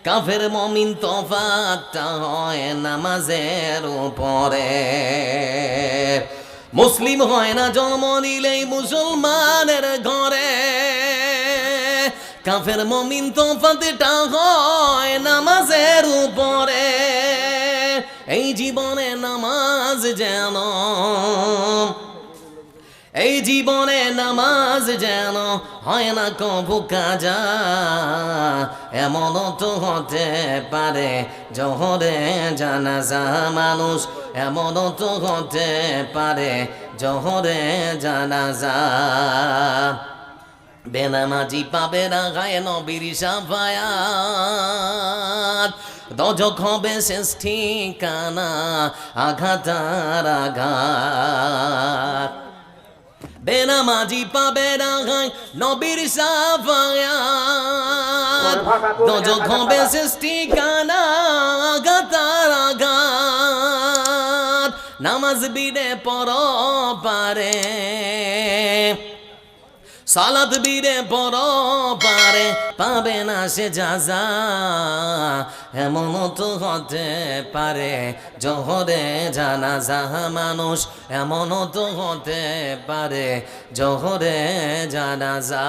কাফের মুমিন তফাতটা হয় নামাজের উপরে। মুসলিম হয় না জন্ম নিলেই মুসলমানের ঘরে, কাফের মুমিন তফাতটা হয় নামাজের উপরে। এই জীবনে নামাজ যেন, এই জীবনে নামাজ যেন হয় না কবু কাজা। এমনও তো হতে পারে জোহরে জানাজা মানুষ, এমনও তো হতে পারে জোহরে জানাজা। বেনামাজি পাবে না গায়ে নবীর শাফায়াত, দজক হবে শেষ ঠিকানা আঘাতার আঘাত। বেনামাজি পাবে না গায়ে নবীর শাফায়াত, দজক হবে শেষ ঠিকানা আঘাতার আঘাত। নামাজ বিনে পর পারে, সালাত বিরে বড় পারে, পাবে না সে যাজা। এমন তো হতে পারে জোহরে জানাজা মানুষ, এমন তো হতে পারে জোহরে জানাজা।